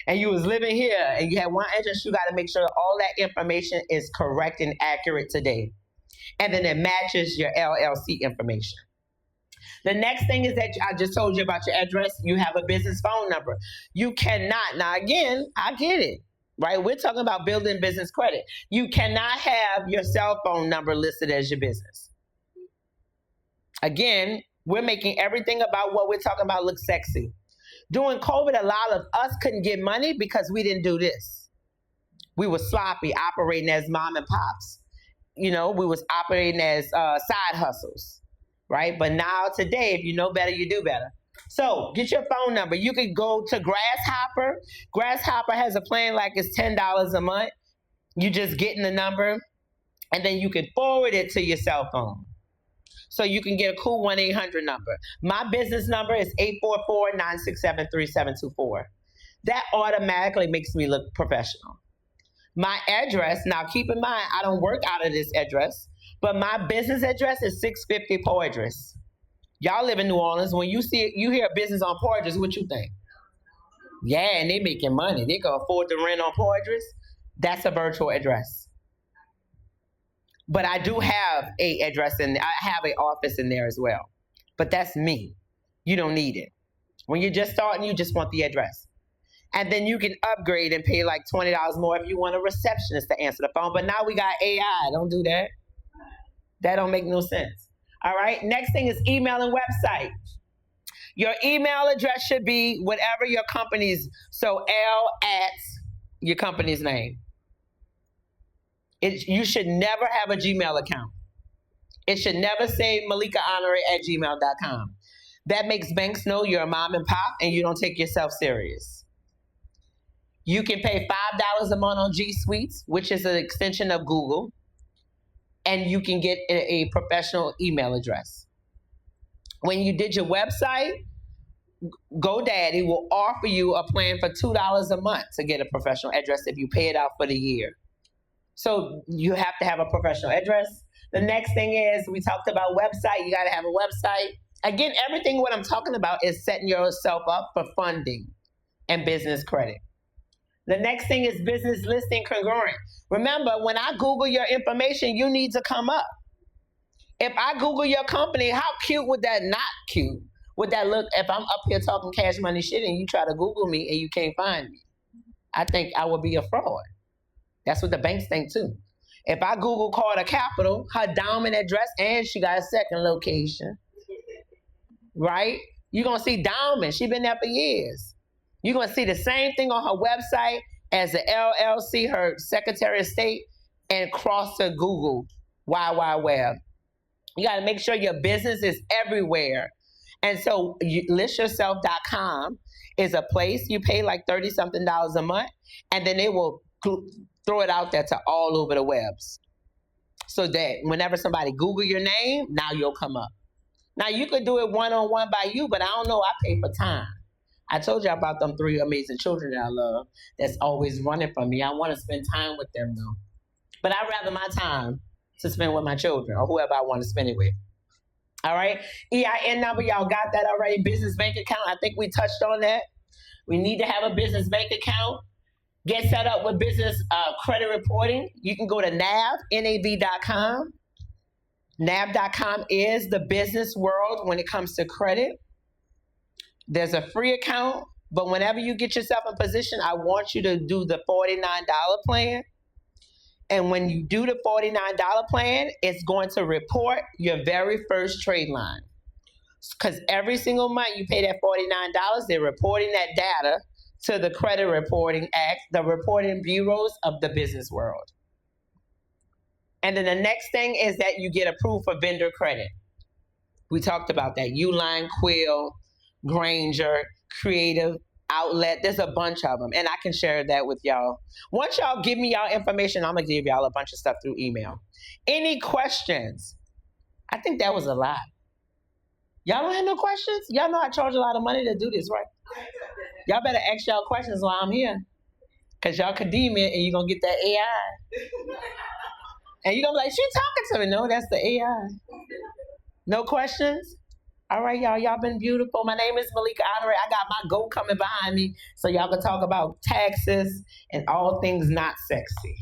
and you was living here and you had one address, you got to make sure all that information is correct and accurate today. And then it matches your LLC information. The next thing is that I just told you about your address. You have a business phone number. You cannot, now again, I get it, right? We're talking about building business credit. You cannot have your cell phone number listed as your business. Again, we're making everything about what we're talking about look sexy. During COVID, a lot of us couldn't get money because we didn't do this. We were sloppy, operating as mom and pops. we was operating as side hustles, right? But now today, if you know better, you do better. So get your phone number. You could go to Grasshopper. Grasshopper has a plan like it's $10 a month. You just get in the number, and then you can forward it to your cell phone. So you can get a cool 1-800 number. My business number is 844-967-3724. That automatically makes me look professional. My address, now keep in mind, I don't work out of this address, but my business address is 650 Poydras. Y'all live in New Orleans. When you hear a business on Poydras, what you think? Yeah, and they making money. They can afford to rent on Poydras. That's a virtual address. But I do have a address and I have an office in there as well. But that's me. You don't need it. When you're just starting, you just want the address. And then you can upgrade and pay like $20 more if you want a receptionist to answer the phone. But now we got AI. Don't do that. That don't make no sense. All right. Next thing is email and website. Your email address should be whatever your company's. So L at your company's name. You should never have a Gmail account. It should never say malikahonoré@gmail.com. That makes banks know you're a mom and pop and you don't take yourself serious. You can pay $5 a month on G Suites, which is an extension of Google, and you can get a professional email address. When you did your website, GoDaddy will offer you a plan for $2 a month to get a professional address if you pay it out for the year. So you have to have a professional address. The next thing is, we talked about website. You got to have a website. Again, everything what I'm talking about is setting yourself up for funding and business credit. The next thing is business listing congruent. Remember, when I Google your information, you need to come up. If I Google your company, how cute would that not cute? Would that look if I'm up here talking cash money shit and you try to Google me and you can't find me? I think I would be a fraud. That's what the banks think too. If I Google Carter Capital, her dominant address, and she got a second location, right? You're going to see Diamond. She's been there for years. You're going to see the same thing on her website as the LLC, her Secretary of State, and cross to Google, Wide Wide Web. You got to make sure your business is everywhere. And so listyourself.com is a place you pay like $30-something a month, and then they will throw it out there to all over the webs. So that whenever somebody Google your name, now you'll come up. Now you could do it one-on-one by you, but I don't know, I pay for time. I told you about them 3 amazing children that I love that's always running from me. I want to spend time with them though. But I'd rather my time to spend with my children or whoever I want to spend it with. All right. EIN number, y'all got that already. Business bank account, I think we touched on that. We need to have a business bank account. Get set up with business credit reporting. You can go to nav.com. nav.com is the business world when it comes to credit. There's a free account, but whenever you get yourself in position, I want you to do the $49 plan. And when you do the $49 plan, it's going to report your very first trade line. Because every single month you pay that $49, they're reporting that data to the Credit Reporting Act, the reporting bureaus of the business world. And then the next thing is that you get approved for vendor credit. We talked about that. Uline, Quill, Granger, Creative, Outlet. There's a bunch of them, and I can share that with y'all. Once y'all give me y'all information, I'm going to give y'all a bunch of stuff through email. Any questions? I think that was a lot. Y'all don't have no questions? Y'all know I charge a lot of money to do this, right? Y'all better ask y'all questions while I'm here. Because y'all could DM it and you're going to get that AI. And you're going to be like, she talking to me. No, that's the AI. No questions? All right, y'all. Y'all been beautiful. My name is Malika Honoré. I got my goat coming behind me so y'all can talk about taxes and all things not sexy.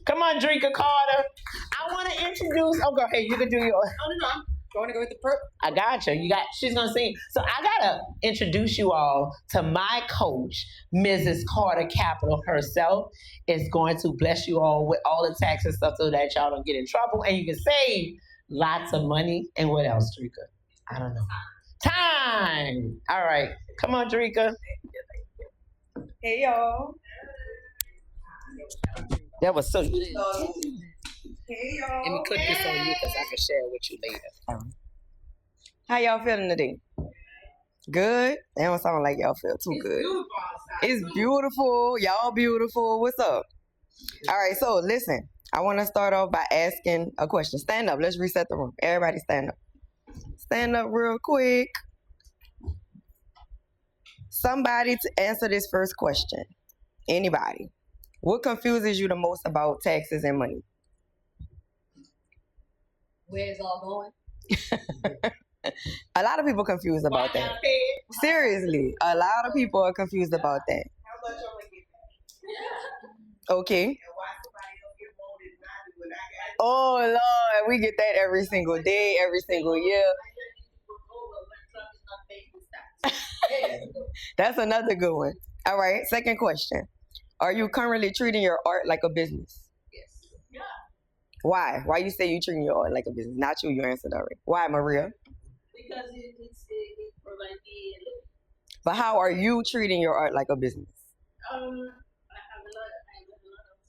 Come on, Drika Carter. I want to introduce. Oh, go ahead. You can do your. Oh, no, I'm going to go with the perp. I got you. She's gonna sing. So I gotta introduce you all to my coach, Mrs. Carter Capital herself. Is going to bless you all with all the tax and stuff so that y'all don't get in trouble and you can save lots of money. And what else, Drika? I don't know. Time. All right. Come on, Drika. Hey, y'all. That was so. Hey, Let y'all. me clip this on you because I can share it with you later. How y'all feeling today? Good? That don't sound like y'all feel too good. It's beautiful. Y'all beautiful. What's up? All right, so listen. I want to start off by asking a question. Stand up. Let's reset the room. Everybody stand up. Stand up real quick. Somebody to answer this first question. Anybody. What confuses you the most about taxes and money? Where it's all going? A lot of people confused about that. Seriously, a lot of people are confused about that. How much I'm gonna get back? Okay. And why somebody else get more than I do when I got it? Oh Lord, we get that every single day, every single year. That's another good one. All right, second question. Are you currently treating your art like a business? Yes. Yeah. Why? Why you say you treating your art like a business? Not you answered already. Why, Maria? Because it provides the look. But how are you treating your art like a business? I have a lot of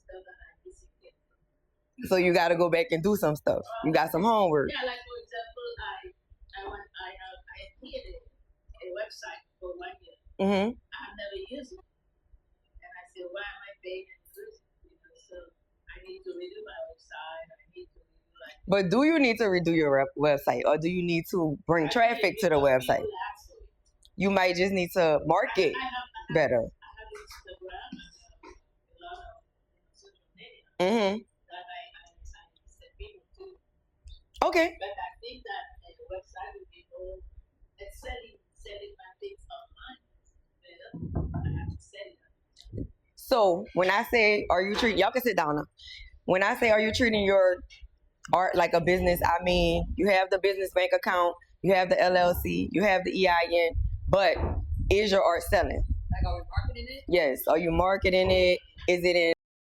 stuff that I disappeared. So you got to go back and do some stuff. You got some homework. Yeah, like for example, I created a website for 1 year. Mm-hmm. I have never used it, and I said, why am I paying and using it? So I need to redo my website. I need to redo like. But do you need to redo your website, or do you need to bring traffic to the website? You might just need to market better. I have Instagram and a lot of social media Mm-hmm. that I send people to. Okay. But I think that a website would be more selling my things online. I have to sell it. So when I say, are you treating, y'all can sit down now. When I say, are you treating your art like a business, I mean, you have the business bank account, you have the LLC, you have the EIN, but is your art selling? Like, are we marketing it? Yes. Are you marketing it? Is it in